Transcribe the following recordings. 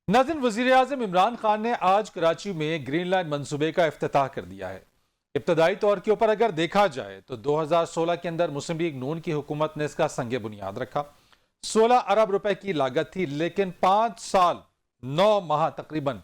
नाज़रीन, वज़ीर-ए-आज़म इमरान खान ने आज कराची में ग्रीन लाइन मंसूबे का इफ्तिताह कर दिया है। इब्तदाई तौर के ऊपर अगर देखा जाए तो 2016 के अंदर मुस्लिम लीग नून की हुकूमत ने इसका संगे बुनियाद रखा। 16 अरब रुपए की लागत थी, लेकिन 5 साल 9 माह तकरीबन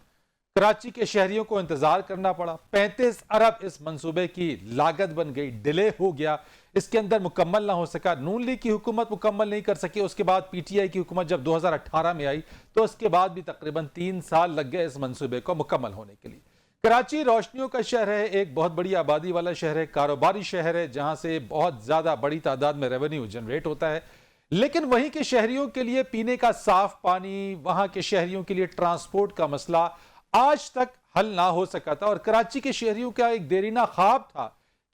कराची के शहरियों को इंतजार करना पड़ा। 35 अरब इस मंसूबे की लागत बन गई, डिले हो गया, इसके अंदर मुकम्मल ना हो सका। नून लीग की हुकूमत मुकम्मल नहीं कर सकी। उसके बाद पीटीआई की हुकूमत जब 2018 में आई तो उसके बाद भी तकरीबन 3 साल लग गए इस मंसूबे को मुकम्मल होने के लिए। कराची रोशनियों का शहर है, एक बहुत बड़ी आबादी वाला शहर है, कारोबारी शहर है, जहां से बहुत ज्यादा बड़ी तादाद में रेवेन्यू जनरेट होता है। लेकिन वहीं के शहरियों के लिए पीने का साफ पानी, वहां के शहरियों के लिए ट्रांसपोर्ट का मसला आज तक हल ना हो सका था। और कराची के शहरियों का एक देरीना ख्वाब था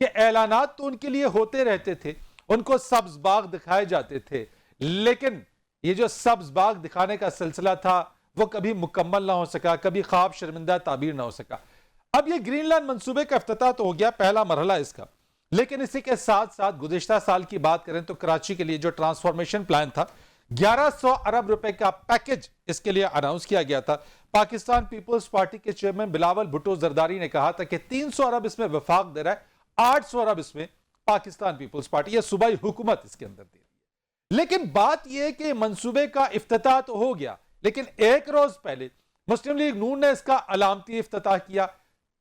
कि ऐलानात तो उनके लिए होते रहते थे, उनको सब्ज बाग दिखाए जाते थे, लेकिन ये जो सब्ज बाग दिखाने का सिलसिला था वो कभी मुकम्मल ना हो सका, कभी ख्वाब शर्मिंदा ताबीर ना हो सका। अब ये ग्रीन लैंड मंसूबे का इफ्तिताह तो हो गया, पहला मरहला इसका। लेकिन इसी के साथ साथ गुज़िश्ता साल की बात करें तो कराची के लिए जो ट्रांसफॉर्मेशन प्लान था, 1100 अरब रुपए का पैकेज इसके लिए अनाउंस किया गया था। पाकिस्तान पीपल्स पार्टी के चेयरमैन बिलावल भुट्टो जरदारी ने कहा था कि 300 अरब इसमें वफाक दे रहा है, 800 अरब इसमें पाकिस्तान पीपल्स पार्टी या सूबाई हुकूमत इसके अंदर दे रही है। लेकिन बात यह है कि मंसूबे का इफ्तिताह तो हो गया, लेकिन एक रोज पहले मुस्लिम लीग नून ने इसका अलामती इफ्तिताह किया।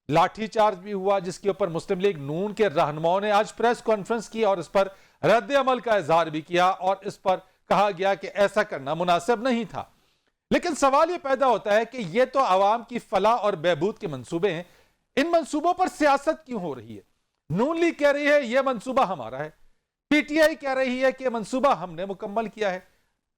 लाठीचार्ज भी हुआ, जिसके ऊपर मुस्लिम लीग नून के रहनुमाओं ने आज प्रेस कॉन्फ्रेंस की और इस पर रद्द अमल का इजहार भी किया और इस पर कहा गया कि ऐसा करना मुनासिब नहीं था। लेकिन सवाल यह पैदा होता है कि यह तो आवाम की फलाह और बहबूद के मंसूबे हैं, इन मंसूबों पर सियासत क्यों हो रही है? नून लीग कह रही है यह मंसूबा हमारा है, पीटीआई कह रही है कि मंसूबा हमने मुकम्मल किया है,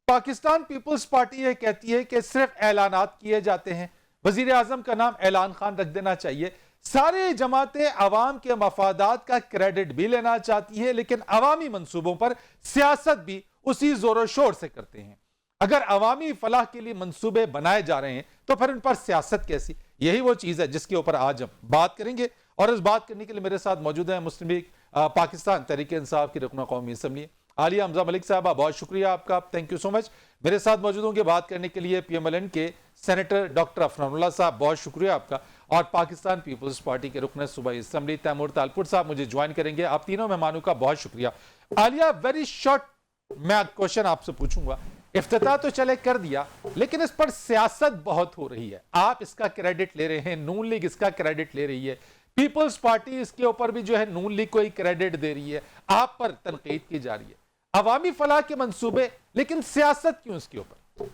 पाकिस्तान पीपल्स पार्टी यह कहती है कि सिर्फ ऐलानात किए जाते हैं, वजीर आजम का नाम ऐलान खान रख देना चाहिए। सारी जमातें अवाम के मफादात का क्रेडिट भी लेना चाहती है, लेकिन अवामी मंसूबों पर सियासत भी उसी जोरों शोर से करते हैं। अगर अवामी फलाह के लिए मंसूबे बनाए जा रहे हैं तो फिर उन पर सियासत कैसी? यही वो चीज है जिसके ऊपर आज हम बात करेंगे। और इस बात करने के लिए मेरे साथ मौजूद है मुस्लिम लीग पाकिस्तान तहरीक इंसाफ की रुकना कौमी असम्बली आलिया हमजा मलिक साहबा, बहुत शुक्रिया आपका, थैंक यू सो मच। मेरे साथ मौजूद होंगे बात करने के लिए पीएमएलएन के सेनेटर डॉक्टर अफनानुल्लाह साहब, बहुत शुक्रिया आपका। और पाकिस्तान पीपल्स पार्टी के रुकन सूबाई असम्बली तैमूर तालपुर साहब मुझे ज्वाइन करेंगे। आप तीनों मेहमानों का बहुत शुक्रिया। आलिया, वेरी शॉर्ट मैं क्वेश्चन आपसे पूछूंगा। इफ्तिताह तो चले कर दिया, लेकिन इस पर सियासत बहुत हो रही है, आप इसका क्रेडिट ले रहे हैं, नून लीग इसका क्रेडिट ले रही है, पीपल्स पार्टी इसके ऊपर भी जो है नून लीग को ही क्रेडिट दे रही है, आप पर तनकीद की जा रही है। अवामी फलाह के मंसूबे, लेकिन सियासत क्यों इसके ऊपर?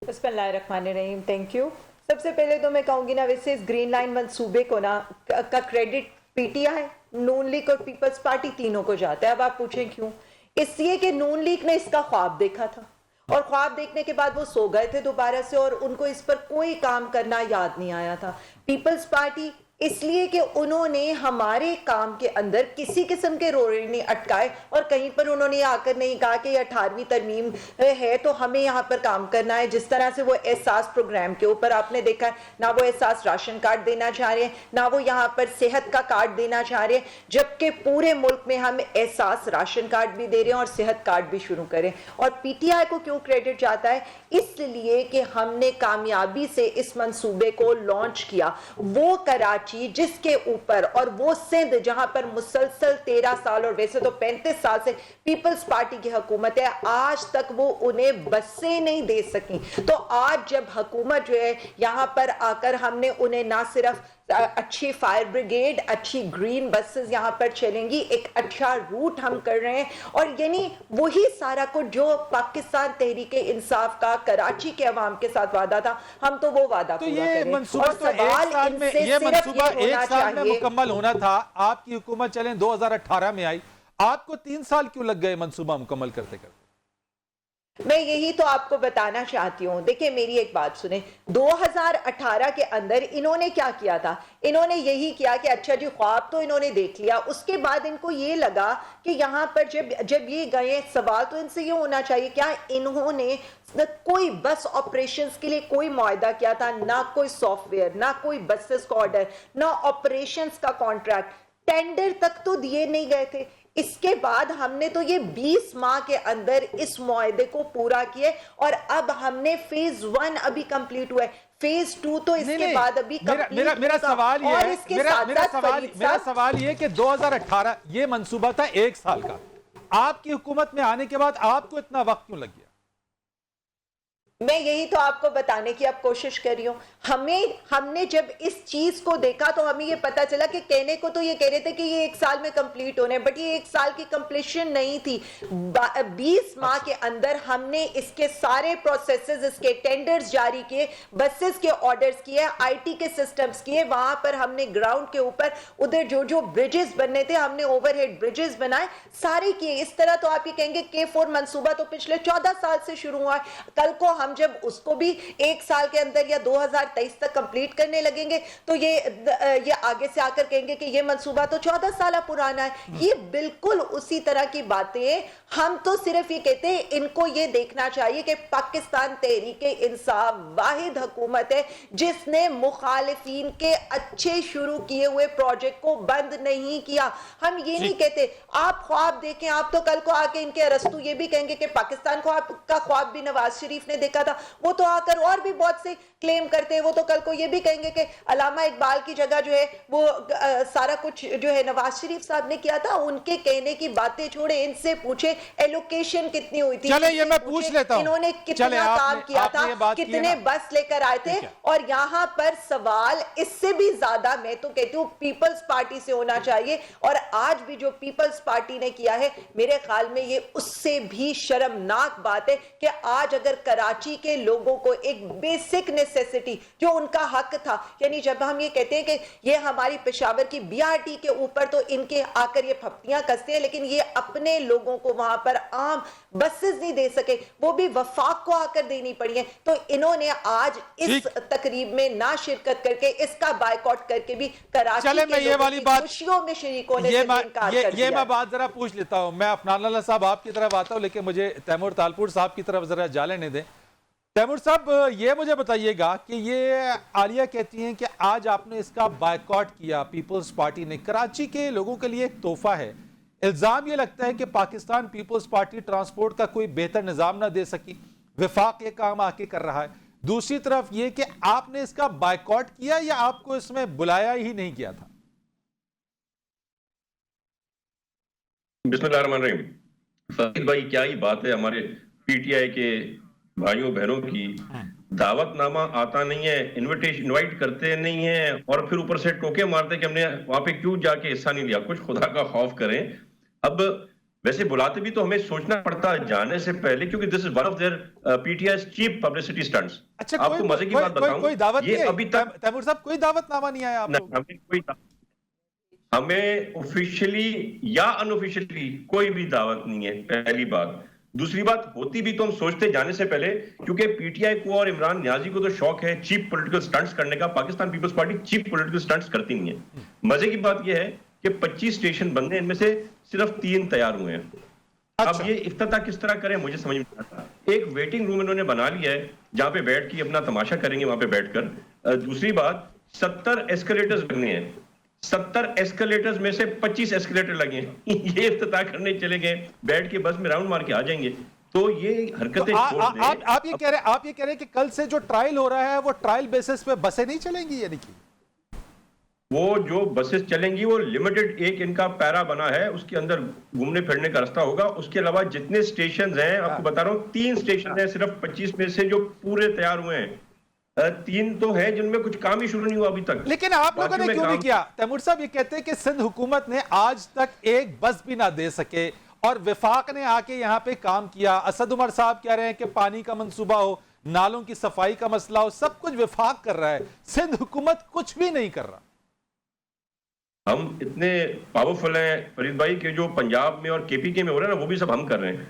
बिस्मिल्लाहिर्रहमानिर्रहीम, थैंक यू। सबसे पहले तो मैं कहूंगी ना, वैसे इस ग्रीन लाइन मंसूबे को ना का क्रेडिट पीटीआई, नून लीग और पीपल्स पार्टी तीनों को जाता है। अब आप पूछें क्यों? इसलिए कि नून लीग ने इसका ख्वाब देखा था और ख्वाब देखने के बाद वो सो गए थे दोबारा से और उनको इस पर कोई काम करना याद नहीं आया था। पीपल्स पार्टी इसलिए कि उन्होंने हमारे काम के अंदर किसी किस्म के रोड़े नहीं अटकाए और कहीं पर उन्होंने आकर नहीं कहा कि 18वीं तरमीम है तो हमें यहाँ पर काम करना है। जिस तरह से वो एहसास प्रोग्राम के ऊपर आपने देखा है, ना वो एहसास राशन कार्ड देना चाह रहे हैं, ना वो यहाँ पर सेहत का कार्ड देना चाह रहे हैं, जबकि पूरे मुल्क में हम एहसास राशन कार्ड भी दे रहे हैं और सेहत कार्ड भी शुरू करें। और पीटीआई को क्यों क्रेडिट जाता है? इसलिए कि हमने कामयाबी से इस मंसूबे को लॉन्च किया। वो कराची जिसके ऊपर और वो सिंध जहां पर मुसलसल 13 साल और वैसे तो 35 साल से पीपल्स पार्टी की हुकूमत है, आज तक वो उन्हें बसें नहीं दे सकी। तो आज जब हुकूमत जो है यहां पर आकर हमने उन्हें ना सिर्फ अच्छी फायर ब्रिगेड, अच्छी ग्रीन बसेस यहां पर चलेंगी, एक अच्छा रूट हम कर रहे हैं और यानी वही सारा कुछ जो पाकिस्तान तहरीक इंसाफ का कराची के अवाम के साथ वादा था, हम तो वो वादा तो पूरा ये करें। मंसूबा और तो एक साल में, ये मंसूबा एक साल में मुकम्मल होना था। आपकी हुकूमत चले 2018 में आई, आपको 3 साल क्यों लग गए मंसूबा मुकम्मल करते करते? मैं यही तो आपको बताना चाहती हूँ। देखिए मेरी एक बात सुने, 2018 के अंदर इन्होंने क्या किया था? इन्होंने यही किया कि अच्छा जी ख्वाब तो इन्होंने देख लिया, उसके बाद इनको ये लगा कि यहाँ पर जब ये गए, सवाल तो इनसे ये होना चाहिए क्या इन्होंने कोई बस ऑपरेशंस के लिए कोई मुआहदा किया था? ना कोई सॉफ्टवेयर, ना कोई बसेस का ऑर्डर, ना ऑपरेशंस का कॉन्ट्रैक्ट, टेंडर तक तो दिए नहीं गए थे। इसके बाद हमने तो ये 20 माह के अंदर इस मुआहदे को पूरा किए और अब हमने फेज 1 अभी कंप्लीट हुआ है, फेज 2 तो इसके बाद अभी मेरा सवाल ये और है, इसके मेरा सवाल ये कि 2018 ये मंसूबा था 1 साल का, आपकी हुकूमत में आने के बाद आपको इतना वक्त क्यों लग गया? मैं यही तो आपको बताने की अब कोशिश कर रही हूं। हमने जब इस चीज को देखा तो हमें ये पता चला कि कहने को तो ये कह रहे थे कि ये 1 साल में कंप्लीट होने, बट ये 1 साल की कंप्लीशन नहीं थी। 20 माह के अंदर हमने इसके सारे प्रोसेसेस, इसके टेंडर्स जारी किए, बसेस के ऑर्डर्स किए, आईटी के सिस्टम्स किए, वहां पर हमने ग्राउंड के ऊपर उधर जो जो ब्रिजेस बनने थे हमने ओवरहेड ब्रिजेस बनाए, सारे किए। इस तरह तो आप ये कहेंगे K4 मंसूबा तो पिछले 14 साल से शुरू हुआ है। कल को हम जब उसको भी 1 साल के अंदर या 2023 तक कंप्लीट करने लगेंगे तो ये आगे से आकर कहेंगे कि ये मंसूबा तो 14 साल पुराना है। ये बिल्कुल उसी तरह की बातें। हम तो सिर्फ ये कहते हैं इनको ये देखना चाहिए कि पाकिस्तान तहरीके इंसाफ वाहिद हुकूमत है जिसने मुखालिफिन के अच्छे शुरू किए हुए प्रोजेक्ट को बंद नहीं किया। हम ये नहीं कहते आप ख्वाब देखें, आप तो कल को आके इनके अरस्तु ये भी कहेंगे कि पाकिस्तान का ख्वाब भी नवाज शरीफ ने देखा था। वो तो आकर और भी बहुत से क्लेम करते हैं। वो तो कल को ये भी कहेंगे कि अलामा इकबाल की जगह जो है वो सारा कुछ जो है नवाज शरीफ साहब ने किया था। उनके कहने की बातें छोड़े, इनसे पूछे एलोकेशन कितनी हुई थी, चले ये मैं पूछ लेता हूं, इन्होंने कितना काम किया था, कितने बस लेकर आए थे। और यहां पर सवाल इससे भी ज्यादा मैं तो कहती हूं पीपल्स पार्टी से होना चाहिए। और आज भी जो पीपल्स पार्टी ने किया है मेरे ख्याल में ये उससे भी शर्मनाक बात है कि आज अगर कराची के लोगों को एक बेसिक नेसेसिटी जो उनका हक था, यानी जब हम ये कहते हैं कि ये हमारी पेशावर की बीआरटी के ऊपर तो इनके आकर ये फप्तियां कसते हैं, लेकिन ये अपने लोगों को वहां पर आम बसेस नहीं दे सके, वो भी वफाक को आकर देनी पड़ी है। तो इन्होंने आज इस तकरीब में ना शिरकत करके इसका बायकॉट करके भी कराची चले मैं ये वाली बात खुशियों में शरीक होने से इनकार कर दिया। मैं बात जरा पूछ लेता हूं। मैं अफनान अल्लाह साहब आपकी तरफ आता हूं, लेकिन मुझे तैमूर तालपुर साहब की तरफ जरा जा लेने दें। तैमूर साहब ये मुझे बताइएगा कि ये आलिया कहती हैं कि आज आपने इसका बायकॉट किया, पीपल्स पार्टी ने, कराची के लोगों के लिए एक तोहफा है। इल्जाम ये लगता है कि पाकिस्तान पीपल्स पार्टी ट्रांसपोर्ट का कोई बेहतर निजाम ना दे सकी, विफाक ये काम आके कर रहा है। दूसरी तरफ ये कि आपने इसका बायकॉट किया या आपको इसमें बुलाया ही नहीं गया था? बिस्मिल्लाहिर्रहमानिर्रहीम। फरीद भाई क्या ही बात है, हमारे पीटीआई के भाइयों बहनों की दावतनामा आता नहीं है, इनवाइट करते नहीं है और फिर ऊपर से टोके मारते कि हमने वहां पे क्यों जाके हिस्सा नहीं लिया। कुछ खुदा का खौफ करें। अब वैसे बुलाते भी तो हमें सोचना पड़ता है जाने से पहले, क्योंकि this is one of their PTI chief publicity stunts. अच्छा, आपको मजे की बात बताऊं, कोई दावत ये नहीं अभी तक तैमूर साहब कोई दावतनामा नहीं आया आपको? हमें ऑफिशियली या अनऑफिशियली कोई भी दावत नहीं है, पहली बात। दूसरी बात, होती भी तो हम सोचते जाने से पहले, क्योंकि पीटीआई को और इमरान नियाजी को तो शौक है चीप पॉलिटिकल स्टंट्स करने का। Pakistan People's Party cheap political stunts करती नहीं है। मजे की बात यह है कि 25 स्टेशन बनने, इनमें से सिर्फ 3 तैयार हुए हैं। अच्छा। अब ये इफ्तिताह किस तरह करें मुझे समझ में नहीं आता। एक वेटिंग रूम इन्होंने बना लिया है जहां पे बैठ के अपना तमाशा करेंगे वहां पे बैठकर। दूसरी बात, 70 एस्केलेटर्स बनने हैं, 70 एस्केलेटर्स में से 25 एस्केलेटर लगे हैं। ये इफ्तिताह करने चले गए, बैठ के बस में राउंड मार के आ जाएंगे। तो ये हरकतें तो आप ये कह रहे हैं कि कल से जो ट्रायल हो रहा है वो ट्रायल बेसिस पे बसें नहीं चलेंगी, यानी कि वो जो बसेस चलेंगी वो लिमिटेड एक इनका पैरा बना है, उसके अंदर घूमने फिरने का रास्ता होगा। उसके अलावा जितने स्टेशन हैं, आपको बता रहा हूँ 3 स्टेशन हैं सिर्फ 25 में से जो पूरे तैयार हुए हैं। 3 तो है जिनमें कुछ काम ही शुरू नहीं हुआ अभी तक। लेकिन आप लोगों ने क्यों नहीं किया? तैमूर साहब ये कहते हैं कि सिंध हुकूमत ने आज तक एक बस भी ना दे सके और विफाक ने आके यहाँ पे काम किया। असद उमर साहब कह रहे हैं कि पानी का मंसूबा हो, नालों की सफाई का मसला हो, सब कुछ विफाक कर रहा है, सिंध हुकूमत कुछ भी नहीं कर रहा। हम इतने पावरफुल हैं फरीद भाई के जो पंजाब में और केपीके में हो रहा है ना, वो भी सब हम कर रहे हैं।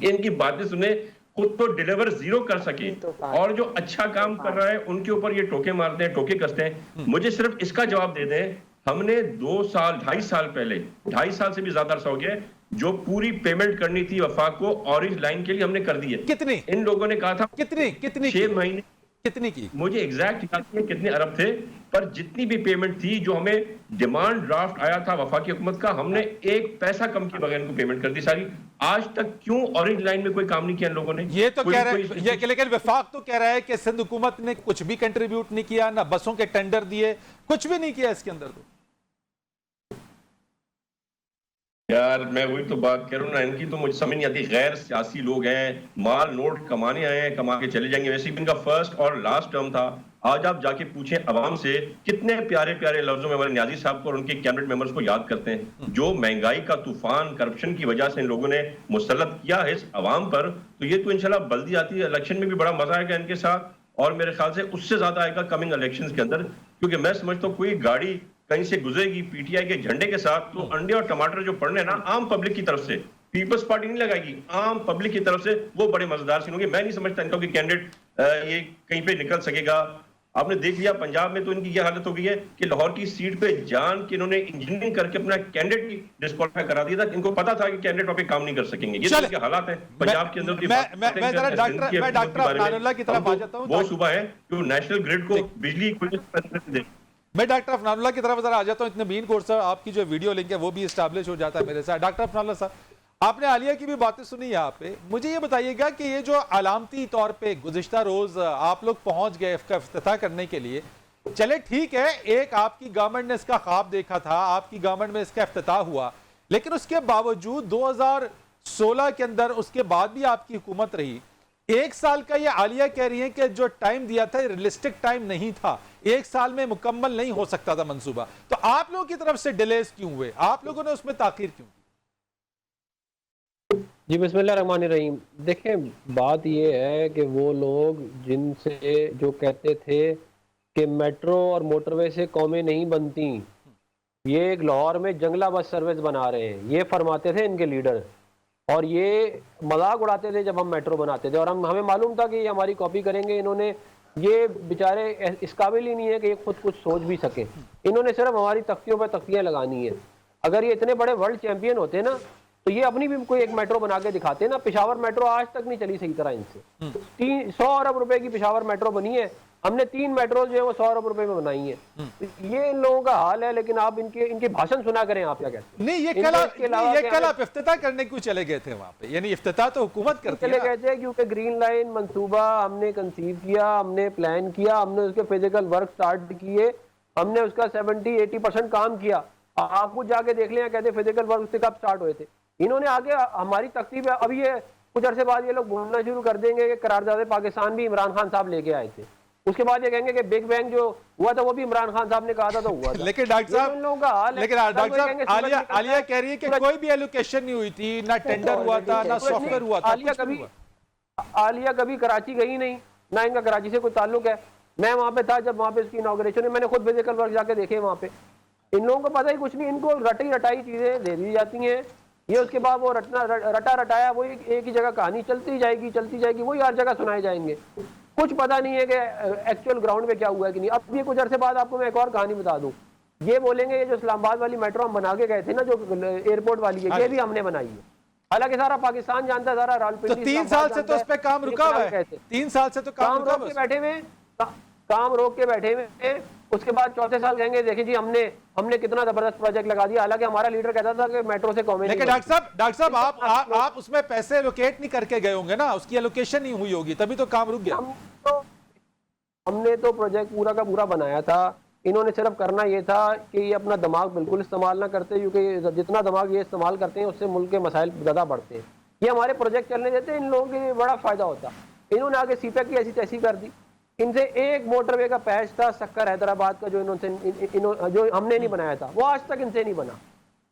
इनकी बातें सुने, खुद तो डिलीवर 0 कर सके और जो अच्छा काम कर रहा है उनके ऊपर ये टोके मारते हैं, टोके कसते हैं। मुझे सिर्फ इसका जवाब दे दें, हमने 2 साल 2.5 साल पहले, 2.5 साल से भी ज्यादा अरसा हो गया, जो पूरी पेमेंट करनी थी वफाक को ऑरेंज लाइन के लिए हमने कर दी है। कितनी? इन लोगों ने कहा था कितनी 6 महीने कितनी की? मुझे एग्जैक्ट याद नहीं है कितने अरब थे, पर जितनी भी पेमेंट थी, जो हमें डिमांड ड्राफ्ट आया था वफाकी हुकूमत का, हमने एक पैसा कम किए बगैर इनको पेमेंट कर दी सारी। आज तक क्यों ऑरेंज लाइन में कोई काम नहीं किया इन लोगों ने? ये तो कह रहे हैं, लेकिन वफाक तो कह रहा है कि सिंध हुकूमत ने कुछ भी कंट्रीब्यूट नहीं किया, ना बसों के टेंडर दिए, कुछ भी नहीं किया इसके अंदर। तो यार मैं वही तो बात कर रहा हूँ ना, इनकी तो मुझे समझ नहीं आती। गैर सियासी लोग हैं, माल नोट कमाने आए हैं, कमा के चले जाएंगे। वैसे भी इनका फर्स्ट और लास्ट टर्म था। आज आप जाके पूछें अवाम से, कितने प्यारे प्यारे लफ्जों में हमारे न्याजी साहब को और उनके कैबिनेट मेंबर्स को याद करते हैं। जो महंगाई का तूफान करप्शन की वजह से इन लोगों ने मुसल्लत किया है इस अवाम पर, तो ये तो इंशाल्लाह बल्दी आती है इलेक्शन में भी बड़ा मजा आएगा इनके साथ, और मेरे ख्याल से उससे ज्यादा आएगा कमिंग इलेक्शंस के अंदर। क्योंकि मैं समझता हूँ कोई गाड़ी कहीं से गुजरेगी पीटीआई के झंडे के साथ, तो अंडे और टमाटर जो पड़ने ना आम पब्लिक की तरफ से, पीपल्स पार्टी नहीं लगाएगी, आम पब्लिक की तरफ से, वो बड़े मजेदार सीन होंगे। मैं नहीं समझता इनका कि कैंडिडेट ये कहीं पे निकल सकेगा। आपने देख लिया पंजाब में तो इनकी ये हालत हो गई है कि लाहौर की सीट पे जान के इन्होंने इंजीनियरिंग करके अपना कैंडिडेट ही डिस्क्वालीफाई करा दिया था। इनको पता था कि कैंडिडेट वहाँ पे काम नहीं कर सकेंगे। ये तो इनके हालात है पंजाब के अंदर। मैं डॉक्टर अफनानुल्लाह की तरफ आ जाता हूँ। वो सुबह है जो नेशनल ग्रिड को बिजली मैं डॉक्टर अफनानुल्लाह की तरफ जरा आ जाता हूँ। इतने बीन कोर्स आपकी जो वीडियो लिंक है वो भी एस्टैब्लिश हो जाता है मेरे साथ। डॉक्टर अफनानुल्लाह साहब, आपने आलिया की भी बातें सुनी यहाँ पे, मुझे ये बताइएगा कि ये जो अलामती तौर पे गुज़िश्ता रोज आप लोग पहुंच गए इसका इफ्तिताह करने के लिए, चले ठीक है, एक आपकी गवर्नमेंट ने इसका ख्वाब देखा था, आपकी गवर्नमेंट में इसका इफ्तिताह हुआ, लेकिन उसके बावजूद 2016 के अंदर उसके बाद भी आपकी हुकूमत रही। एक साल का ये आलिया कह रही है कि जो टाइम दिया था रियलिस्टिक टाइम नहीं था, एक साल में मुकम्मल नहीं हो सकता था मंसूबा। तो आप लोगों की तरफ से डिलेस क्यों हुए, आप लोगों ने उसमें ताखीर क्यों? जी बिस्मिल्लाहिर्रहमानिर्रहीम। देखें, बात ये है कि वो लोग जिनसे जो कहते थे कि मेट्रो और मोटरवे से कौमें नहीं बनती, ये एक लाहौर में जंगला बस सर्विस बना रहे हैं, ये फरमाते थे इनके लीडर, और ये मजाक उड़ाते थे जब हम मेट्रो बनाते थे, और हमें मालूम था कि ये हमारी कॉपी करेंगे। इन्होंने, ये बेचारे इस काबिल ही नहीं है कि ये खुद कुछ सोच भी सके। इन्होंने सिर्फ हमारी तख्तियों पर तख्तियां लगानी है। अगर ये इतने बड़े वर्ल्ड चैंपियन होते ना, तो ये अपनी भी कोई एक मेट्रो बना के दिखाते ना। पेशावर मेट्रो आज तक नहीं चली सही तरह इनसे। 100 अरब रुपए की पेशावर मेट्रो बनी है, हमने 3 मेट्रो जो है वो 100 अरब रुपए में बनाई है। ये इन लोगों का हाल है। लेकिन आप इनके भाषण सुना करें, आप क्या कहते हैं? नहीं, ये कल आप इफ्तिताह करने क्यों चले गए थे वहां पे? यानी इफ्तिताह तो हुकूमत करती है। चले गए थे क्योंकि ग्रीन लाइन मंसूबा हमने कंसीव किया, हमने प्लान किया, हमने उसके फिजिकल वर्क स्टार्ट किए, हमने उसका 70-80% काम किया। आप कुछ जाके देख लें, कहते फिजिकल वर्क उससे कब स्टार्ट हुए थे। इन्होंने आगे हमारी तख्ती पे, अभी ये कुछ अरसे बाद ये लोग बोलना शुरू कर देंगे कि करारदाद पाकिस्तान भी इमरान खान साहब लेके आए थे। उसके बाद ये कहेंगे कि बिग बैंग जो हुआ था वो भी इमरान खान साहब ने कहा था, तो हुआ था। लेकिन डॉक्टर साहब, आलिया कह रही है कि कोई भी एलोकेशन नहीं हुई थी, ना टेंडर हुआ था, ना सॉफ्टवेयर हुआ था। आलिया कभी कराची गई नहीं, ना इनका कराची से कोई ताल्लुक है। मैं वहां पे था जब वहां पे इसकी इनॉग्रेशन है, मैंने खुद फिजिकल वर्क जाके देखे वहां पे। इन लोगों को पता ही कुछ नहीं, इनको रटाई चीजें दे दी जाती हैं। ये उसके बाद वो रटाया वही एक ही जगह कहानी चलती जाएगी, वही हर जगह सुनाए जाएंगे। कुछ पता नहीं है कि एक्चुअल ग्राउंड में क्या हुआ है कि नहीं। अब ये कुछ अरसे बाद आपको मैं एक और कहानी बता दूं, ये बोलेंगे ये जो इस्लामाबाद वाली मेट्रो हम बना के गए थे ना, जो एयरपोर्ट वाली है, ये भी हमने बनाई है। हालांकि सारा पाकिस्तान जानता है, सारा रावलपिंडी। तो 3 साल से तो उस पे काम रुका हुआ है। 3 साल से तो काम रोक के बैठे हुए, काम रोक के बैठे हुए। उसके बाद चौथे साल कहेंगे देखिए जी हमने कितना जबरदस्त प्रोजेक्ट लगा दिया। हालांकि हमारा लीडर कहता था कि मेट्रो से कौमें। लेकिन डॉक्टर साहब आप उसमें पैसे एलोकेट नहीं करके गए होंगे ना, उसकी एलोकेशन नहीं हुई होगी, तभी तो काम रुक गया। हमने तो प्रोजेक्ट पूरा का पूरा बनाया था। इन्होंने सिर्फ करना ये था कि ये अपना दिमाग बिल्कुल इस्तेमाल ना करते, क्योंकि जितना दिमाग ये इस्तेमाल करते हैं उससे मुल्क के मसाइल ज़्यादा बढ़ते हैं। ये हमारे प्रोजेक्ट चलने देते, इन लोगों के लिए बड़ा फायदा होता। इन्होंने आगे सीपेक की ऐसी तैसी कर दी। इनसे एक मोटरवे का पैच था सक्कर हैदराबाद का, जो हमने नहीं बनाया था, वो आज तक इनसे नहीं बना।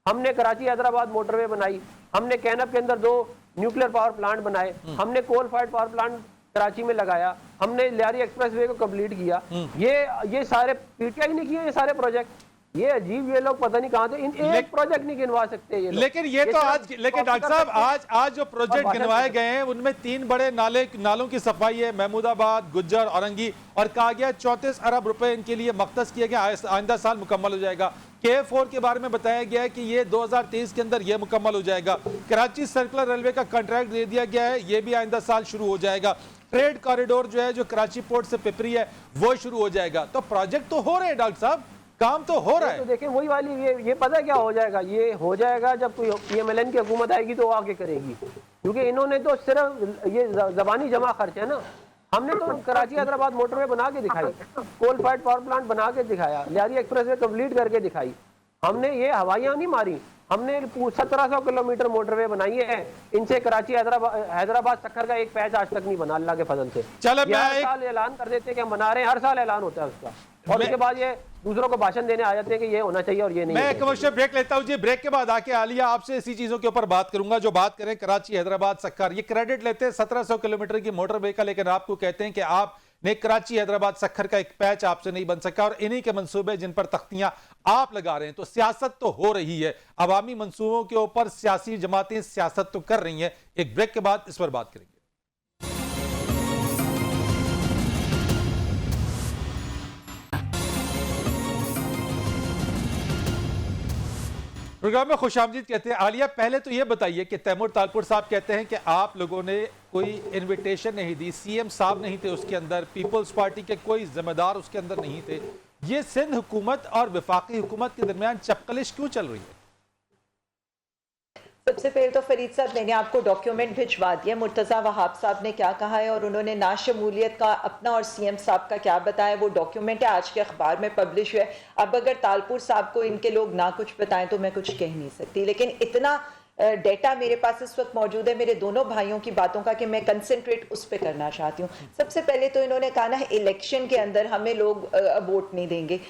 हमने कराची हैदराबाद मोटरवे बनाई, हमने कैनप के अंदर 2 न्यूक्लियर पावर प्लांट बनाए, हमने coal fired power plant Karachi में लगाया, हमने लियारी एक्सप्रेसवे को कंप्लीट किया। ये सारे पीटीआई ने किए, ये सारे प्रोजेक्ट। ये अजीब, ये लोग पता नहीं कहां से एक प्रोजेक्ट नहीं गिनवा सकते ये लोग। लेकिन ये तो आज, लेकिन डॉक्टर साहब आज जो प्रोजेक्ट गिनवाए गए हैं उनमें 3 बड़े नालों की सफाई है, महमूदाबाद, गुज्जर, औरंगी, और कहा गया 34 अरब रुपए इनके लिए मख्तस किया गया, आइंदा साल मुकम्मल हो जाएगा। K4 के बारे में बताया गया है कि ये 2023 के अंदर ये मुकम्मल हो जाएगा। कराची सर्कुलर रेलवे का कॉन्ट्रैक्ट दे दिया गया है, ये भी आइंदा साल शुरू हो जाएगा। ट्रेड कॉरिडोर जो है, जो कराची पोर्ट से पिपरी है, वो शुरू हो जाएगा। तो प्रोजेक्ट तो हो रहे हैं डॉक्टर साहब, काम तो हो रहा है। तो देखिए वही वाली ये पता क्या हो जाएगा, ये हो जाएगा जब कोई PMLN की हुकूमत आएगी तो वो आगे करेगी, क्योंकि इन्होंने तो सिर्फ ये जबानी जमा खर्च है ना। हमने तो कराची हैदराबाद मोटरवे बना के दिखाई, कोल फायर्ड पावर प्लांट बना के दिखाया, लियारी एक्सप्रेसवे कंप्लीट करके दिखाई। हमने ये हवाइयां नहीं मारी, हमने 1700 किलोमीटर मोटरवे बनाई है। इनसे कराची हैदराबाद सक्खर का एक पैच आज तक नहीं बना, अल्लाह के फजल से। चलो ये हर साल ऐलान कर देते हैं कि हम बना रहे हैं, हर साल ऐलान होता है उसका, और उसके बाद ये दूसरों को भाषण देने आ जाते हैं कि ये होना चाहिए और ये नहीं। मैं कमर्शियल ब्रेक लेता हूं जी, ब्रेक के बाद आके आलिया आपसे इसी चीजों के ऊपर बात करूंगा जो बात करें कराची हैदराबाद सक्खर। ये क्रेडिट लेते हैं 1700 किलोमीटर की मोटरवे का, लेकिन आपको कहते हैं कि आपने कराची हैदराबाद सक्खर का एक पैच आपसे नहीं बन सका, और इन्हीं के मंसूबे जिन पर तख्तियां आप लगा रहे हैं। तो सियासत तो हो रही है, अवामी मंसूबों के ऊपर सियासी जमातें सियासत तो कर रही हैं। एक ब्रेक के बाद इस पर बात करेंगे। प्रोग्राम में खुशामदीद कहते हैं। आलिया, पहले तो ये बताइए कि तैमूर तालपुर साहब कहते हैं कि आप लोगों ने कोई इनविटेशन नहीं दी, CM साहब नहीं थे उसके अंदर, पीपल्स पार्टी के कोई जिम्मेदार उसके अंदर नहीं थे। ये सिंध हुकूमत और वफाकी हुकूमत के दरमियान चपकलिश क्यों चल रही है? सबसे पहले तो फरीद साहब, मैंने आपको डॉक्यूमेंट भिजवा दिया, मुर्तज़ा वहाब साहब ने क्या कहा है और उन्होंने नाशमूलियत का अपना और CM साहब का क्या बताया, वो डॉक्यूमेंट है, आज के अखबार में पब्लिश हुआ है। अब अगर तालपुर साहब को इनके लोग ना कुछ बताएं तो मैं कुछ कह नहीं सकती, लेकिन इतना डेटा मेरे पास इस वक्त मौजूद है मेरे दोनों भाइयों की बातों का कि मैं कंसंट्रेट उस पर करना चाहती हूँ। सबसे पहले तो इन्होंने कहा ना इलेक्शन के अंदर हमें लोग वोट नहीं देंगे।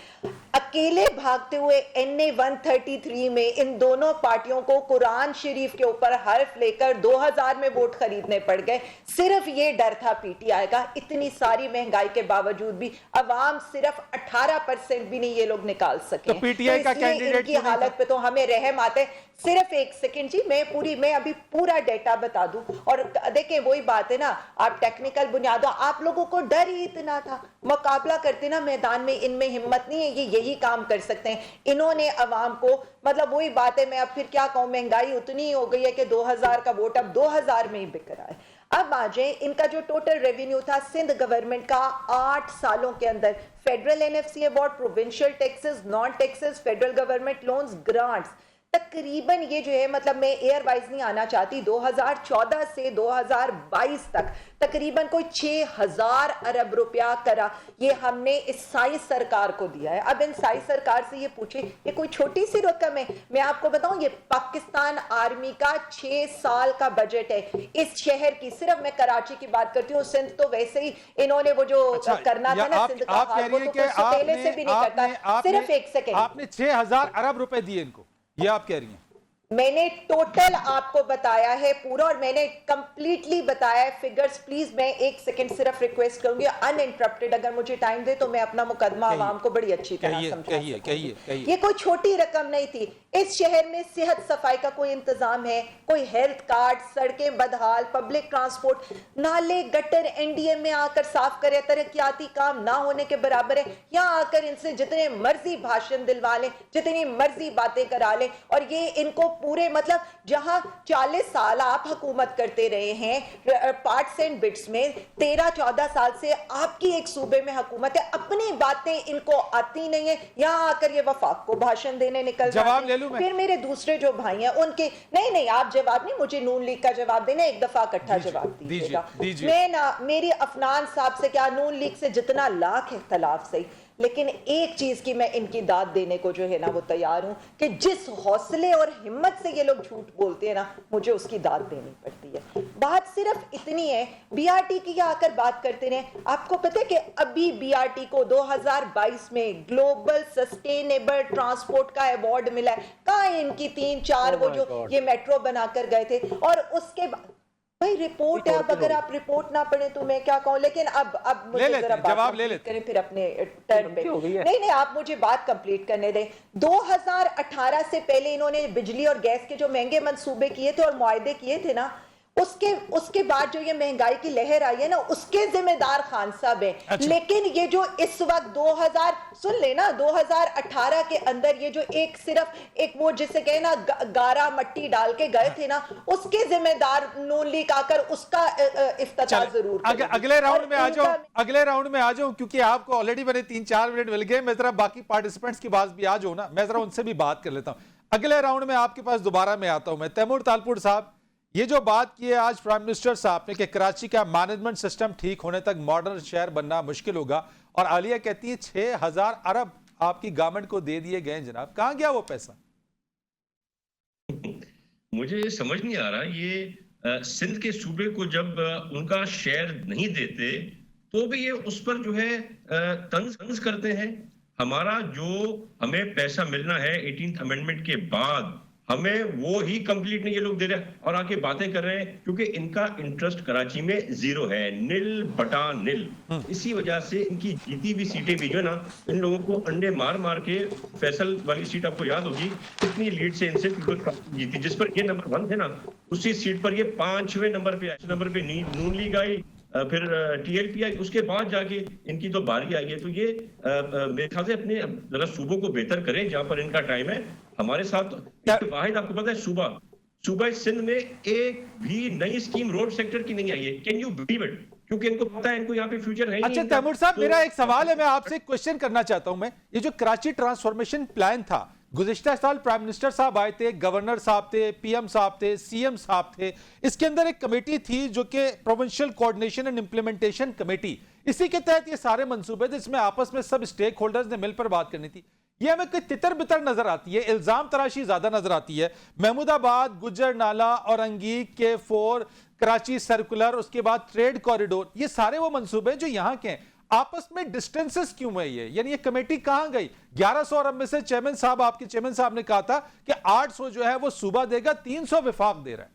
अकेले भागते हुए NA 133 में इन दोनों पार्टियों को कुरान शरीफ के ऊपर हर्फ लेकर 2000 में वोट खरीदने पड़ गए। सिर्फ ये डर था PTI का, इतनी सारी महंगाई के बावजूद भी अवाम सिर्फ 18% भी नहीं ये लोग निकाल सके। तो PTI का कैंडिडेट की हालत पे तो हमें रहम आते। सिर्फ एक सेकंड जी, मैं अभी पूरा डेटा बता दूं। और देखें वही बात है ना, आप टेक्निकल बुनियादों, आप लोगों को डर ही इतना था, मुकाबला करते ना मैदान में, इनमें हिम्मत नहीं है, ये यही काम कर सकते हैं। इन्होंने अवाम को, मतलब वही बात है, मैं अब फिर क्या कहूं, महंगाई उतनी हो गई है कि 2000 का वोट अब 2000 में ही बिक रहा है। अब आ जाए, इनका जो टोटल रेवेन्यू था सिंध गवर्नमेंट का 8 सालों के अंदर, federal NFC award, provincial taxes, non taxes, federal government loans, grants, तकरीबन ये जो है, मतलब मैं एयर वाइज नहीं आना चाहती, 2014 से 2022 तक तकरीबन कोई 6000 अरब रुपया करा ये हमने इस साई सरकार को दिया है। अब इन साई सरकार से ये पूछे, ये कोई छोटी सी रकम है? मैं आपको बताऊं, ये पाकिस्तान आर्मी का 6 साल का बजट है इस शहर की। सिर्फ मैं कराची की बात करती हूँ, सिंध तो वैसे ही इन्होंने वो जो करना था ना सिंध का, वो तो पहले से भी नहीं करता। सिर्फ एक सेकेंड, आपने 6000 अरब रुपए दिए इनको, ये आप कह रही हैं? मैंने टोटल आपको बताया है पूरा, और मैंने कंप्लीटली बताया है फिगर्स। प्लीज मैं एक सेकंड सिर्फ रिक्वेस्ट करूंगी अनइंटरप्टेड, अगर मुझे टाइम दे तो मैं अपना मुकदमा आवाम को बड़ी अच्छी तरह समझा सकूं। ये कोई छोटी रकम नहीं थी। इस शहर में सेहत सफाई का कोई इंतजाम है? कोई हेल्थ कार्ड? सड़कें बदहाल, पब्लिक ट्रांसपोर्ट, नाले गटर NDM में आकर साफ करे, तरक्याती काम ना होने के बराबर है। यहाँ आकर इनसे जितने मर्जी भाषण दिलवा लें, जितनी मर्जी बातें करा लें, और ये इनको पूरे, मतलब जहां 40 साल आप हुकूमत करते रहे हैं पार्ट्स एंड बिट्स में, 13-14 साल से आपकी एक सूबे में हुकूमत है, अपनी बातें इनको आती नहीं है, यहाँ आकर ये वफाक को भाषण देने निकल जाते हैं। फिर मेरे दूसरे जो भाई हैं उनके, नहीं आप जवाब नहीं, मुझे नून लीग का जवाब देना, एक दफा इकट्ठा जवाब दीजिएगा। मैं ना, मेरी अफनान साहब से क्या, नून लीग से जितना लाख इख्तलाफ सही, लेकिन एक चीज की मैं इनकी दाद देने को जो है ना वो तैयार हूं कि जिस हौसले और हिम्मत से ये लोग झूठ बोलते हैं ना, मुझे उसकी दाद देनी पड़ती है। बात सिर्फ इतनी है, BRT की आकर बात करते रहे। आपको पता है कि अभी BRT को 2022 में ग्लोबल सस्टेनेबल ट्रांसपोर्ट का अवार्ड मिला है। कहां इनकी 3-4 वो जो ये मेट्रो बनाकर गए थे, और उसके बाद भाई रिपोर्ट है। अब अगर आप रिपोर्ट ना पढ़े तो मैं क्या कहूं, लेकिन अब मुझे जरा जवाब ले लेते करें फिर अपने टर्न पे। नहीं आप मुझे बात कंप्लीट करने दें। 2018 से पहले इन्होंने बिजली और गैस के जो महंगे मंसूबे किए थे और मुआहदे किए थे ना, उसके बाद जो ये महंगाई की लहर आई है ना, उसके जिम्मेदार खान साहब हैं। अच्छा। लेकिन ये जो इस वक्त 2018 के अंदर ये जो सिर्फ एक वो जिसे कहे ना गारा मट्टी डाल के गए थे ना, उसके जिम्मेदार नून लीग आकर उसका इफ्तिताह जरूर करेगी। अगले राउंड में आ जाओ, इनका- अगले राउंड में आ जाऊं, क्योंकि आपको ऑलरेडी मैंने 3-4 मिनट मिल गए। मैं जरा बाकी पार्टिसिपेंट्स की बात भी आ जाऊं ना, मैं जरा उनसे भी बात कर लेता हूं। अगले राउंड में आपके पास दोबारा मैं आता हूं। मैं तैमूर तालपुर साहब, ये जो बात की है आज प्राइम मिनिस्टर साहब ने कि कराची का मैनेजमेंट सिस्टम ठीक होने तक मॉडर्न शहर बनना मुश्किल होगा, और आलिया कहती है 6,000 अरब आपकी गवर्नमेंट को दे दिए गए। जनाब, कहां गया वो पैसा? मुझे समझ नहीं आ रहा, ये सिंध के सूबे को जब उनका शेयर नहीं देते तो भी ये उस पर जो है तंज करते हैं। हमें पैसा मिलना है 18th अमेंडमेंट के बाद, हमें वो ही कंप्लीट नहीं ये लोग दे रहे हैं और आके बातें कर रहे हैं, क्योंकि इनका इंटरेस्ट कराची में 0 है, 0/0। इसी वजह से इनकी जीती हुई सीटें भी जो है ना, इन लोगों को अंडे मार मार के, फैसल वाली सीट आपको याद होगी कितनी लीड से इनसे जीती, जिस पर ये नंबर 1 थे ना, उसी सीट पर ये 5वें नंबर पे आए। नंबर पे नून लीग आई, फिर TLP आई, उसके बाद जाके इनकी तो बारी आई है। तो ये मेरे ख्याल से अपने जरा सूबों को बेहतर करें जहां पर इनका टाइम है। हमारे साथ वाहिद आपको पता है, सूबा सिंध में एक भी नई स्कीम रोड सेक्टर की नहीं आई है। Can you believe it? क्योंकि इनको पता है इनको यहाँ पे फ्यूचर है ही अच्छा नहीं। तैमूर साहब, तो- मेरा एक सवाल है, मैं आपसे एक क्वेश्चन करना चाहता हूं। मैं ये जो कराची ट्रांसफॉर्मेशन प्लान था, गुज़िश्ता साल प्राइम मिनिस्टर साहब आए थे, गवर्नर साहब थे, PM साहब थे, CM साहब थे, इसके अंदर एक कमेटी थी जो कि provincial coordination and implementation committee, इसी के तहत ये सारे मंसूबे थे, जिसमें आपस में सब स्टेक होल्डर्स ने मिलकर बात करनी थी। ये हमें कोई तितर बितर नजर आती है, इल्जाम तराशी ज्यादा नजर आती है। महमूदाबाद, गुज्जर नाला, औरंगी, K4, कराची सर्कुलर, उसके बाद ट्रेड कॉरिडोर, ये सारे वो मंसूबे जो यहाँ के हैं। आपस में डिस्टेंसेस क्यों है ये? यानी ये कमेटी कहां गई? 1100 अरब में से चेयरमैन साहब, आपके चेयरमैन साहब ने कहा था कि 800 जो है वो सूबा देगा, 300 विफाक दे रहा है।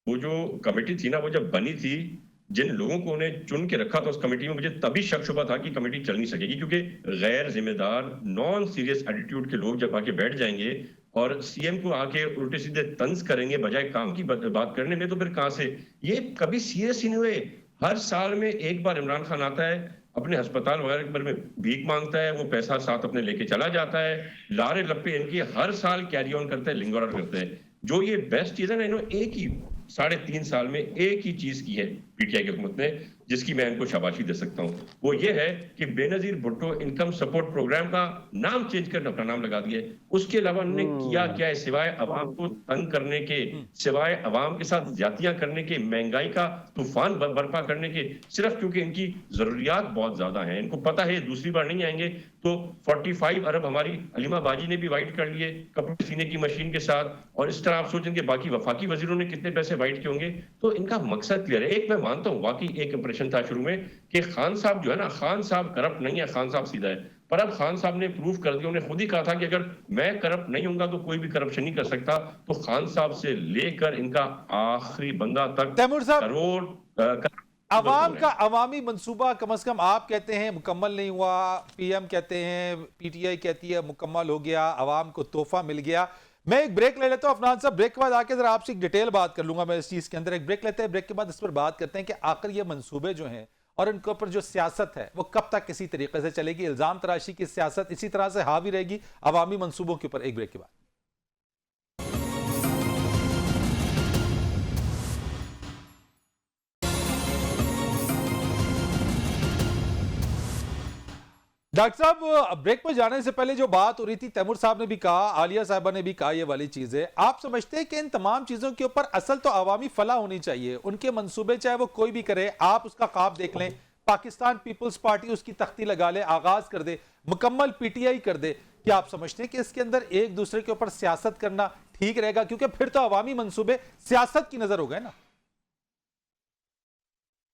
वो जो कमेटी थी ना, वो जब बनी थी, जिन लोगों को उन्हें चुन के रखा था उस कमेटी में, मुझे तभी शक शुबा था कि कमेटी चल नहीं सकेगी, क्योंकि गैर जिम्मेदार, नॉन सीरियस एटीट्यूड के लोग जब आके बैठ जाएंगे और CM को आके उल्टे सीधे तंज करेंगे बजाय काम की बात करने में, तो फिर कहां से? ये कभी सीरियस ही नहीं हुए। हर साल में एक बार इमरान खान आता है, अपने अस्पताल वगैरह में भीख मांगता है, वो पैसा साथ अपने लेके चला जाता है, लारे लप्पे इनकी हर साल कैरी ऑन करते हैं, लिंगर करते हैं। जो ये बेस्ट चीज है ना, इन्होंने एक ही 3.5 साल में एक ही चीज की है PTI की हुकूमत ने, जिसकी मैं इनको शाबाशी दे सकता हूं। वो ये है कि Benazir Bhutto income support programme का नाम चेंज कर अपना नाम लगा दिया। उसके अलावा उन्होंने किया क्या है, सिवाय अवाम को तंग करने के, सिवाय अवाम के साथ ज्यादतियां करने के, महंगाई का तूफान बर्पा करने के, सिर्फ क्योंकि इनकी जरूरियात बहुत ज्यादा है, इनको पता है दूसरी बार नहीं आएंगे। तो 45 अरब हमारी अलीमा बाजी ने भी वाइट कर लिए कपड़े सीने की मशीन के साथ, और इस तरह आप सोचेंगे बाकी वफाकी वजीरों ने कितने पैसे वाइट किए होंगे। तो इनका मकसद क्लियर है। एक मैं मानता हूँ वाकई एक इंप्रेशन था शुरू में कि खान साहब जो है ना, खान साहब करप्ट नहीं है, खान साहब सीधा है, पर अब खान साहब ने प्रूव कर दिया, उन्होंने खुद ही कहा था कि अगर मैं करप्ट नहीं होऊंगा तो कोई भी करप्शन नहीं कर सकता। तो खान साहब से लेकर इनका आखिरी बंदा तक तैमूर साहब, करोड़ अवाम का अवामी मंसूबा कम से कम आप कहते हैं मुकम्मल नहीं हुआ, PM कहते हैं, PTI कहती है मुकम्मल हो गया, अवाम को तोहफा मिल गया। मैं एक ब्रेक ले लेता हूं अफनान साहब, ब्रेक के बाद आके जरा आपसे एक डिटेल बात कर लूंगा मैं इस चीज के अंदर। एक ब्रेक लेते हैं, ब्रेक के बाद इस पर बात करते हैं कि आखिर ये मंसूबे जो हैं और इनके ऊपर जो सियासत है वो कब तक किसी तरीके से चलेगी। इल्जाम तराशी की सियासत इसी तरह से हावी रहेगी अवामी मंसूबों के ऊपर। एक ब्रेक के बाद डॉक्टर साहब, ब्रेक पर जाने से पहले जो बात हो रही थी, तैमूर साहब ने भी कहा, आलिया साहबा ने भी कहा, ये वाली चीज है। आप समझते हैं कि इन तमाम चीजों के ऊपर असल तो अवामी फलाह होनी चाहिए, उनके मंसूबे चाहे वो कोई भी करे, आप उसका ख्वाब देख लें, पाकिस्तान पीपल्स पार्टी उसकी तख्ती लगा ले, आगाज कर दे, मुकम्मल PTI कर दे। क्या आप समझते हैं कि इसके अंदर एक दूसरे के ऊपर सियासत करना ठीक रहेगा? क्योंकि फिर तो अवामी मंसूबे सियासत की नजर हो गए ना।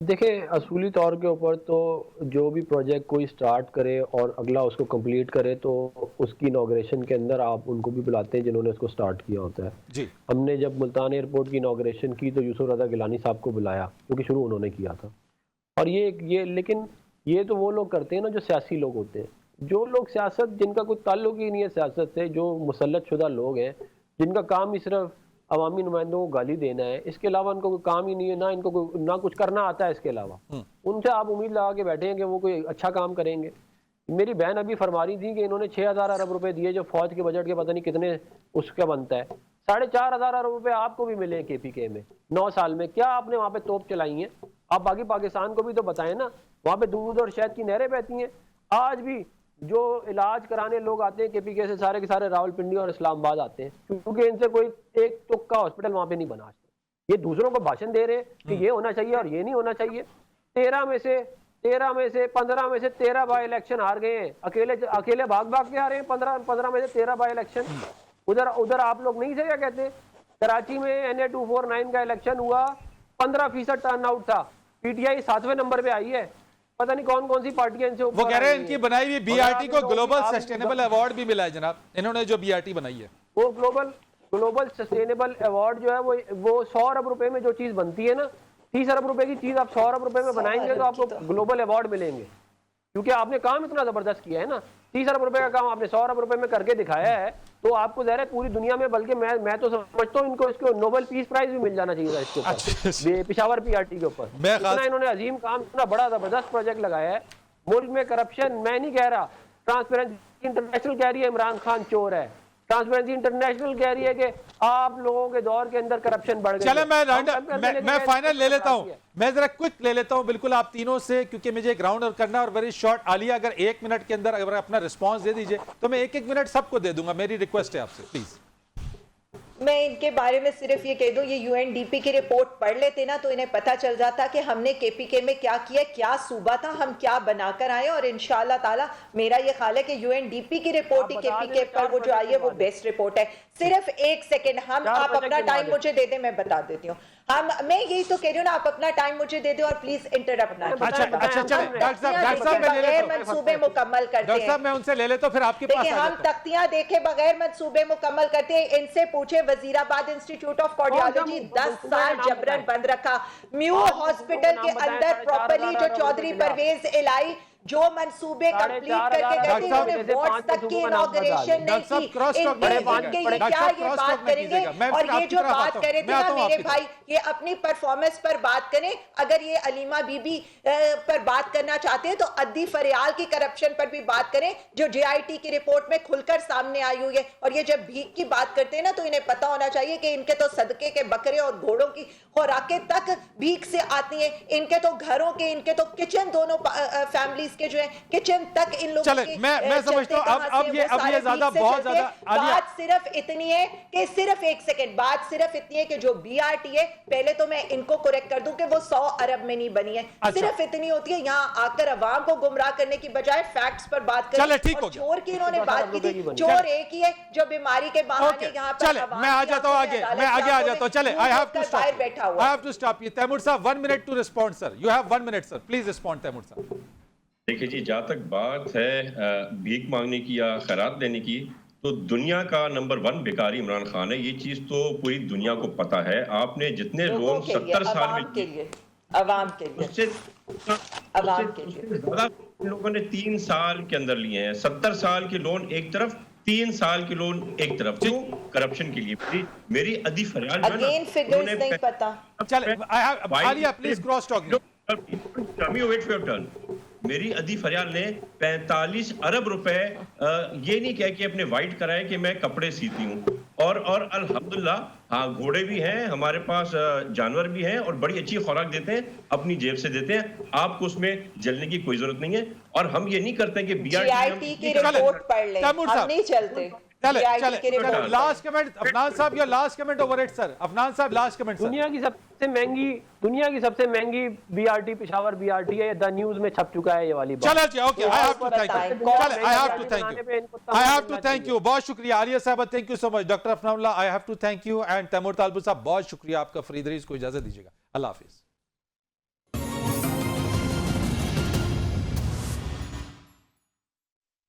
देखिए, असूली तौर के ऊपर तो जो भी प्रोजेक्ट कोई स्टार्ट करे और अगला उसको कंप्लीट करे, तो उसकी इनॉग्रेशन के अंदर आप उनको भी बुलाते हैं जिन्होंने उसको स्टार्ट किया होता है। जी, हमने जब मुल्तान एयरपोर्ट की इनॉग्रेशन की तो यूसुफ रज़ा गिलानी साहब को बुलाया, क्योंकि शुरू उन्होंने किया था। और ये लेकिन ये तो वो लोग करते हैं ना जो सियासी लोग होते हैं। जो लोग सियासत, जिनका कोई ताल्लुक ही नहीं है सियासत से, जो मुसल्लत शुदा लोग हैं, जिनका काम ही सिर्फ अवामी नुमाइंदों को गाली देना है, इसके अलावा उनको कोई काम ही नहीं है, ना कुछ करना आता है इसके अलावा। उनसे आप उम्मीद लगा के बैठे हैं कि वो कोई अच्छा काम करेंगे। मेरी बहन अभी फरमा रही थी कि इन्होंने 6,000 अरब रुपए दिए, जो फौज के बजट के पता नहीं कितने उसका बनता है, 4,500 अरब रुपए आपको भी मिले KPK में 9 साल में। क्या आपने वहां पे तोप चलाई है? आप बाकी पाकिस्तान को भी तो बताएं ना। वहां पे दूध और शहद की नहरें बहती हैं। आज भी जो इलाज कराने लोग आते हैं KPK से, सारे के सारे रावलपिंडी और इस्लामाबाद आते हैं, क्योंकि इनसे कोई एक तुक्का हॉस्पिटल वहां पे नहीं बना। ये दूसरों को भाषण दे रहे हैं कि ये होना चाहिए और ये नहीं होना चाहिए। 13 में से 15 में से 13 बाय इलेक्शन हार गए हैं। अकेले भाग के हारे हैं 15 में से 13 बाय इलेक्शन। उधर आप लोग नहीं से क्या कहते, कराची में NA-249 का इलेक्शन हुआ, 15% टर्नआउट था, PTI 7वें नंबर पे आई है। पता नहीं कौन कौन सी पार्टियां इनसे ऊपर। वो कह रहे हैं इनकी बनाई हुई BRT को ग्लोबल सस्टेनेबल अवार्ड भी मिला है जनाब, इन्होंने जो BRT बनाई है। वो ग्लोबल सस्टेनेबल अवार्ड जो है वो 100 अरब रुपए में जो चीज बनती है ना, 30 अरब रुपए की चीज आप 100 अरब रुपए में बनाएंगे तो आपको ग्लोबल अवार्ड मिलेंगे, क्योंकि आपने काम इतना जबरदस्त किया है ना। 30 अरब रुपए का काम आपने 100 अरब रुपए में करके दिखाया है, तो आपको ज़ाहिर है पूरी दुनिया में, बल्कि मैं तो समझता हूँ इनको इसको नोबेल पीस प्राइज भी मिल जाना चाहिए था इसके ऊपर, पेशावर PRT के ऊपर। इतना इन्होंने अजीम काम, इतना बड़ा जबरदस्त प्रोजेक्ट लगाया है। मुल्क में करप्शन, मैं नहीं कह रहा, ट्रांसपेरेंसी इंटरनेशनल कह रही है इमरान खान चोर है, ट्रांसपेरेंसी इंटरनेशनल कह रही है कि आप लोगों के दौर के अंदर करप्शन बढ़ गई। चले मैं फाइनल ले लेता हूं, मैं जरा क्विक ले लेता हूं बिल्कुल आप तीनों से, क्योंकि मुझे एक राउंड और करना है और वेरी शॉर्ट। आलिया, अगर 1 मिनट के अंदर अगर अपना रिस्पांस दे दीजिए तो मैं 1-1 मिनट सबको दे दूंगा, मेरी रिक्वेस्ट है आपसे प्लीज। मैं इनके बारे में सिर्फ ये कह दूं, ये UNDP की रिपोर्ट पढ़ लेते ना तो इन्हें पता चल जाता कि हमने KPK में क्या किया, क्या सूबा था, हम क्या बनाकर आए। और इंशाल्लाह ताला मेरा ये ख्याल है कि UNDP की रिपोर्ट ही KPK पर वो जो आई है वो बेस्ट रिपोर्ट है। सिर्फ 1 सेकेंड, आप अपना टाइम मुझे दे दें, मैं बता देती हूँ। मैं यही तो कह रही हूँ ना, आप अपना टाइम मुझे दे दें और प्लीज इंटरप्ट ना कीजिए। अच्छा चले डॉक्टर साहब मैं ले लेता हूं, मंसूबे मुकम्मल करते हैं। डॉक्टर साहब मैं उनसे ले लेता हूं, फिर आपके पास देखिए, हम तख्तियां देखे बगैर मंसूबे मुकम्मल करते हैं। इनसे पूछे, वजीराबाद इंस्टीट्यूट ऑफ कार्डियोलॉजी 10 साल जबरन बंद रखा। म्यू हॉस्पिटल के अंदर प्रॉपर्ली जो चौधरी परवेज इलाई जो मंसूबे कंप्लीट करके गए थे, उन्होंने वार्ड्स तक की इनॉग्रेशन नहीं की। इनके ये क्या ये बात करेंगे? और ये जो बात कर रहे थे ना मेरे भाई, ये अपनी परफॉर्मेंस पर बात करें। अगर ये अलीमा बीबी पर बात करना चाहते हैं तो अद्दी फरियाल की करप्शन पर भी बात करें, जो JIT की रिपोर्ट में खुलकर सामने आई हुई है। और ये जब भीख की बात करते हैं ना तो इन्हें पता होना चाहिए कि इनके तो सदके के बकरे और घोड़ों की खुराकें तक भीख से आती हैं। इनके तो घरों के, इनके तो किचन, दोनों फैमिली के जो है किचन तक इन लोगों चले, मैं समझता हूं अब ये ज्यादा बहुत ज्यादा। बात सिर्फ इतनी है कि सिर्फ 1 सेकंड, बात सिर्फ इतनी है कि जो BRT है, पहले तो मैं इनको करेक्ट कर दूं कि वो 100 अरब में नहीं बनी है। सिर्फ इतनी होती है, यहाँ आकर अवाम को गुमराह करने की बजाय फैक्ट्स पर बात करें। और चोर की इन्होंने बात की थी, चोर एक ही है जो बीमारी के बहाने यहाँ पर। चले मैं आ जाता हूँ आगे, मैं आगे आ जाता हूँ। चले I have to stop you. Taimur साहब 1 minute to respond sir, you have 1 minute sir, please respond Taimur साहब। देखिए जी, जहाँ तक बात है भीख मांगने की या खैरात देने की, तो दुनिया का नंबर 1 भिखारी इमरान खान है। ये चीज तो पूरी दुनिया को पता है। आपने जितने लोन 70 साल में अवाम के लिए उससे ज्यादा लोगों ने 3 साल के अंदर लिए हैं। 70 साल के लोन एक तरफ, 3 साल के लोन एक तरफ, क्यों? करप्शन के लिए। मेरी अदी फरियाद अगेन फिगर्स नहीं पता। चल I have Alia please cross talk. मेरी अदी फरियाल ने 45 अरब रुपए ये नहीं कह के अपने वाइट कराए कि मैं कपड़े सीती हूँ। और अल्हम्दुलिल्लाह, हाँ, घोड़े भी हैं हमारे पास, जानवर भी हैं और बड़ी अच्छी खुराक देते हैं, अपनी जेब से देते हैं। आपको उसमें जलने की कोई जरूरत नहीं है। और हम ये नहीं करते कि BRT की रिपोर्ट पढ़ लें, हम नहीं चलते। चले last comment Afnan sahab, your last comment over it sir. Afnan sahab last comment. दुनिया की सबसे महंगी BRT पेशावर BRT है, द न्यूज में छप चुका है ये वाली बात। चलो जी, okay, I have to thank you. बहुत शुक्रिया Aliya sahab, thank you so much. Doctor Afnanullah, I have to thank you. And Taimur Talbul sahab, बहुत शुक्रिया आपका। फरीद रईस को इजाजत दीजिएगा, अल्लाह हाफिज।